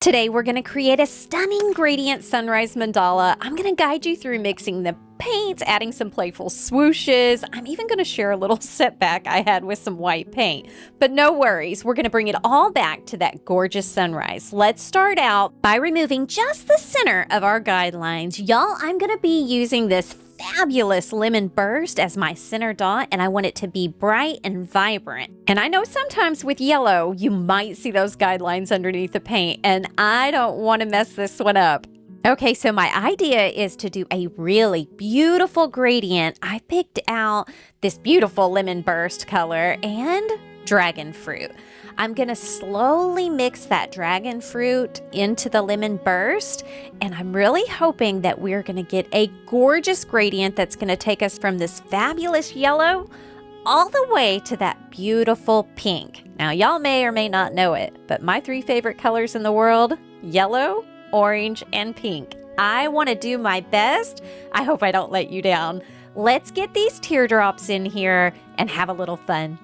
Today we're going to create a stunning gradient sunrise mandala. I'm going to guide you through mixing the paints, adding some playful swooshes. I'm even going to share a little setback I had with some white paint. But no worries, we're going to bring it all back to that gorgeous sunrise. Let's start out by removing just the center of our guidelines. Y'all, I'm going to be using this fabulous lemon burst as my center dot, and I want it to be bright and vibrant. And I know sometimes with yellow you might see those guidelines underneath the paint, and I don't want to mess this one up. Okay, so my idea is to do a really beautiful gradient. I picked out this beautiful lemon burst color and dragon fruit. I'm going to slowly mix that dragon fruit into the lemon burst, and I'm really hoping that we're going to get a gorgeous gradient that's going to take us from this fabulous yellow all the way to that beautiful pink. Now, y'all may or may not know it, but my three favorite colors in the world, yellow, orange, and pink. I want to do my best. I hope I don't let you down. Let's get these teardrops in here and have a little fun.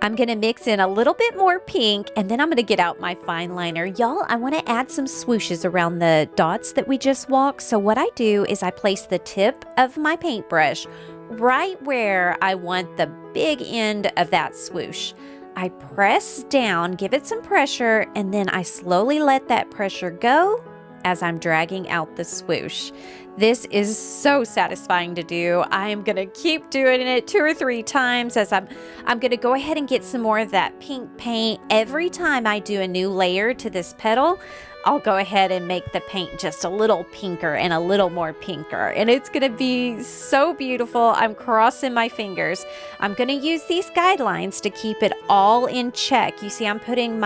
I'm going to mix in a little bit more pink, and then I'm going to get out my fine liner. Y'all, I want to add some swooshes around the dots that we just walked. So what I do is I place the tip of my paintbrush right where I want the big end of that swoosh. I press down, give it some pressure, and then I slowly let that pressure go as I'm dragging out the swoosh. This is so satisfying to do. I am going to keep doing it 2 or 3 times as I'm going to go ahead and get some more of that pink paint. Every time I do a new layer to this petal, I'll go ahead and make the paint just a little pinker and a little more pinker. And it's going to be so beautiful. I'm crossing my fingers. I'm going to use these guidelines to keep it all in check. You see, I'm putting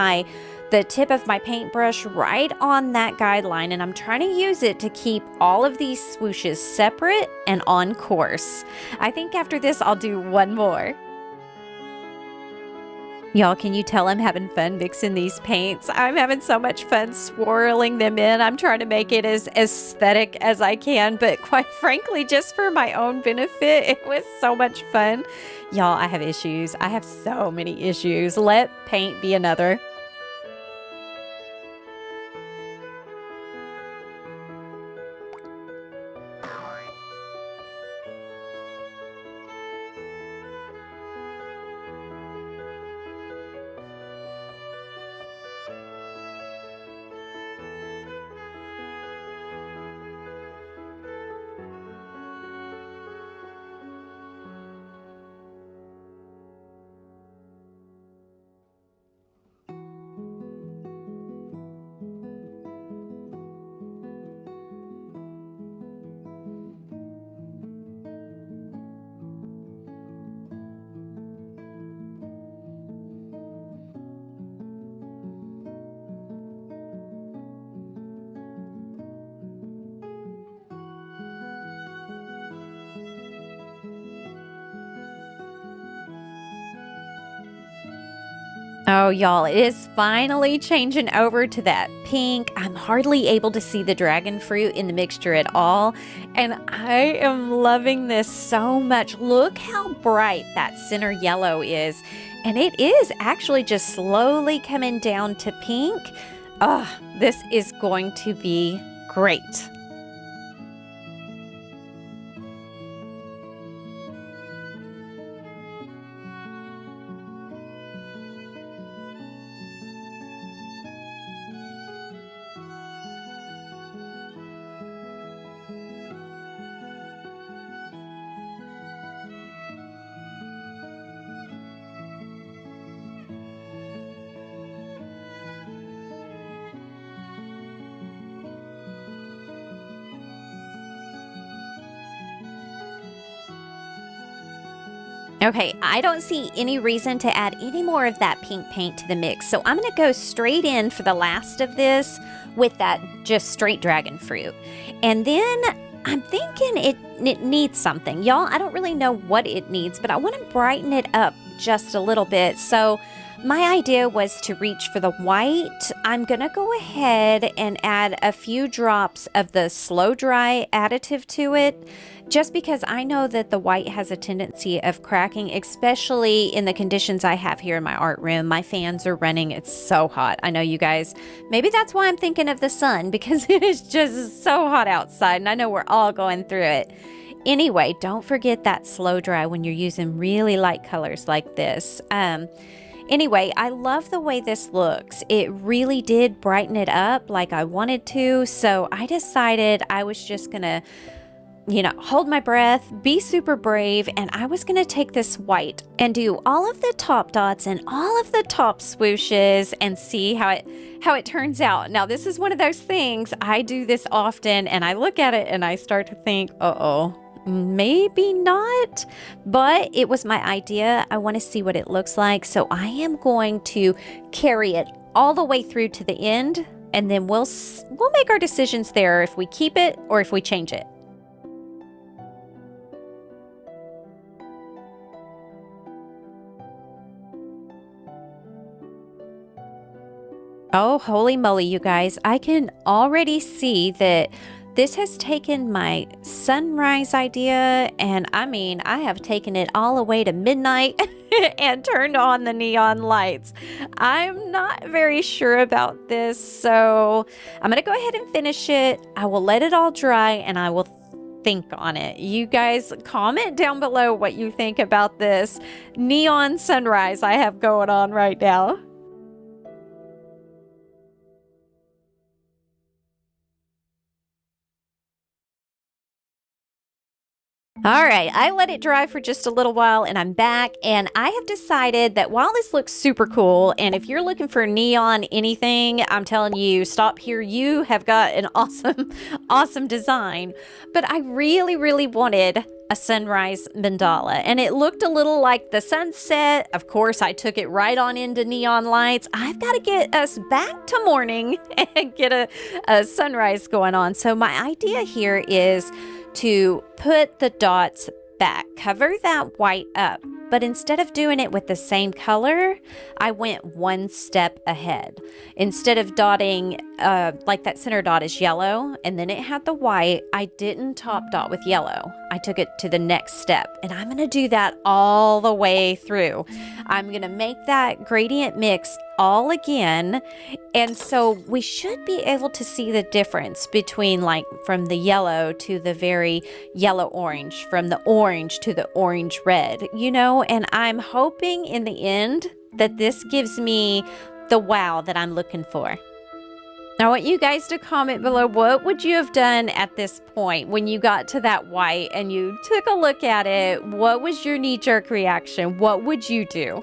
the tip of my paintbrush right on that guideline, and I'm trying to use it to keep all of these swooshes separate and on course. I think after this I'll do one more. Y'all, can you tell I'm having fun mixing these paints? I'm having so much fun swirling them in. I'm trying to make it as aesthetic as I can, but quite frankly, just for my own benefit, it was so much fun. Y'all, I have issues. I have so many issues. Let paint be another. Oh, y'all, it is finally changing over to that pink. I'm hardly able to see the dragon fruit in the mixture at all, and I am loving this so much. Look how bright that center yellow is, and it is actually just slowly coming down to pink. Oh, this is going to be great. Okay, I don't see any reason to add any more of that pink paint to the mix, so I'm gonna go straight in for the last of this with that just straight dragon fruit. And then I'm thinking it needs something. Y'all, I don't really know what it needs, but I wanna brighten it up just a little bit. So my idea was to reach for the white. I'm gonna go ahead and add a few drops of the slow dry additive to it, just because I know that the white has a tendency of cracking, especially in the conditions I have here in my art room. My fans are running, it's so hot. I know you guys, maybe that's why I'm thinking of the sun, because it is just so hot outside, and I know we're all going through it. Anyway, don't forget that slow dry when you're using really light colors like this. Anyway, I love the way this looks. It really did brighten it up like I wanted to, so I decided I was just gonna hold my breath, be super brave, and I was gonna take this white and do all of the top dots and all of the top swooshes and see how it turns out. Now, this is one of those things, I do this often, and I look at it and I start to think, uh-oh, maybe not, but it was my idea. I want to see what it looks like, so I am going to carry it all the way through to the end, and then we'll make our decisions there if we keep it or if we change it. Oh, holy moly, you guys. I can already see that this has taken my sunrise idea, and I have taken it all the way to midnight and turned on the neon lights. I'm not very sure about this, so I'm going to go ahead and finish it. I will let it all dry, and I will think on it. You guys comment down below what you think about this neon sunrise I have going on right now. All right, I let it dry for just a little while and I'm back, and I have decided that while this looks super cool, and if you're looking for neon anything, I'm telling you, stop here. You have got an awesome design. But I really wanted a sunrise mandala, and it looked a little like the sunset. Of course, I took it right on into neon lights. I've got to get us back to morning and get a sunrise going on. So my idea here is to put the dots back, cover that white up, but instead of doing it with the same color, I went one step ahead. Instead of dotting, like that center dot is yellow, and then it had the white, I didn't top dot with yellow. I took it to the next step, and I'm gonna do that all the way through. I'm gonna make that gradient mix all again, and so we should be able to see the difference between, like, from the yellow to the very yellow orange, from the orange to the orange red, and I'm hoping in the end that this gives me the wow that I'm looking for. I want you guys to comment below, what would you have done at this point when you got to that white and you took a look at it? What was your knee-jerk reaction? What would you do?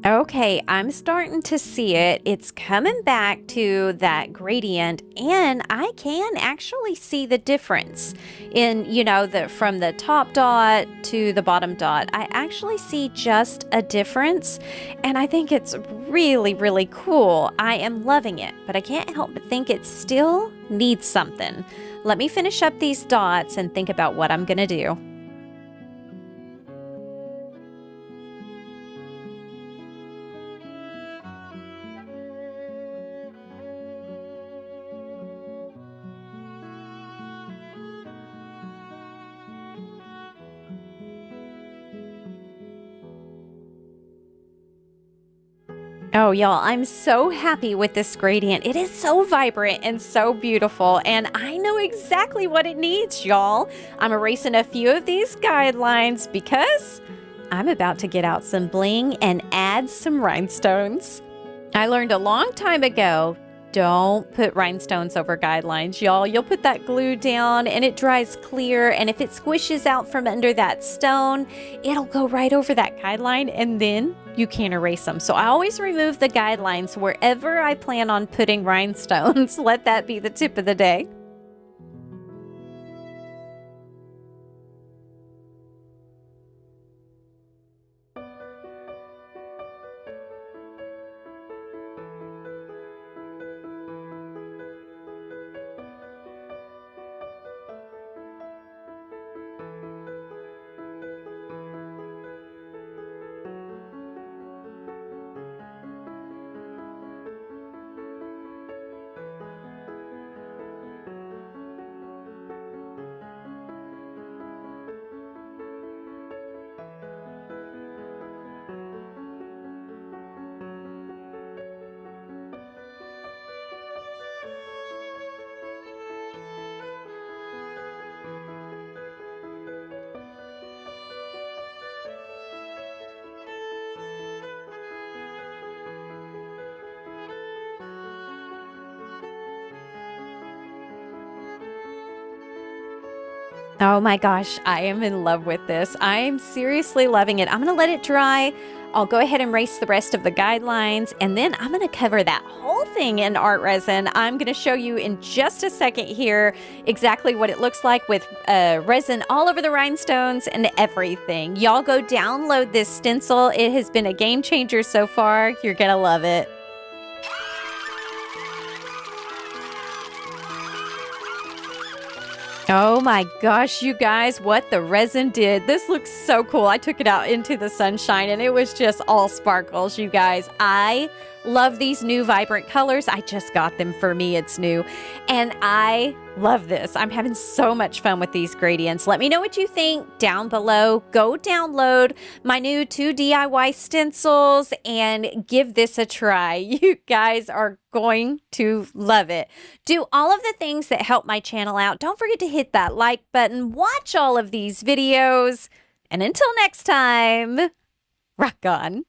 Okay, I'm starting to see it. It's coming back to that gradient, and I can actually see the difference in, from the top dot to the bottom dot. I actually see just a difference, and I think it's really cool. I am loving it, but I can't help but think it still needs something. Let me finish up these dots and think about what I'm gonna do. Oh, y'all, I'm so happy with this gradient. It is so vibrant and so beautiful, and I know exactly what it needs, y'all. I'm erasing a few of these guidelines because I'm about to get out some bling and add some rhinestones. I learned a long time ago, don't put rhinestones over guidelines, y'all. You'll put that glue down and it dries clear, and if it squishes out from under that stone, it'll go right over that guideline and then you can't erase them. So I always remove the guidelines wherever I plan on putting rhinestones. Let that be the tip of the day. Oh my gosh, I am in love with this. I'm seriously loving it. I'm going to let it dry. I'll go ahead and erase the rest of the guidelines, and then I'm going to cover that whole thing in art resin. I'm going to show you in just a second here exactly what it looks like with resin all over the rhinestones and everything. Y'all go download this stencil. It has been a game changer so far. You're going to love it. Oh my gosh, you guys, what the resin did. This looks so cool. I took it out into the sunshine and it was just all sparkles, you guys. I love these new vibrant colors. I just got them for me. It's new. And I love this. I'm having so much fun with these gradients. Let me know what you think down below. Go download my new 2 DIY stencils and give this a try. You guys are going to love it. Do all of the things that help my channel out. Don't forget to hit that like button. Watch all of these videos. And until next time, rock on.